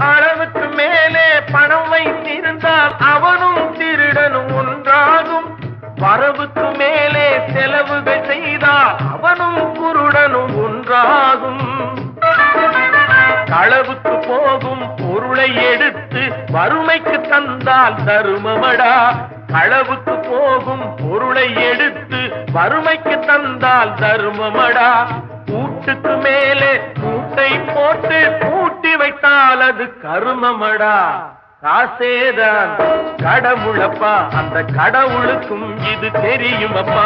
அளவுக்கு மேலே பணம் வைத்திருந்தால் அவனும் திருடனும் ஒன்றாகும். வரவுக்கு மேலே செலவுகள் செய்தால் அவனும் குருடனும் ஒன்றாகும். களவுக்கு போகும் பொருளை எடுத்து வறுமைக்கு தந்தால் தருமமடா. களவுக்கு போகும் பொருளை எடுத்து வறுமைக்கு தந்தால் தருமமடா. கூட்டுக்கு மேலே கூட்டை போட்டு பூட்டி வைத்தால் அது கருமமடா. காசேதான் கடவுளப்பா, அந்த கடவுளுக்கும் இது தெரியுமப்பா.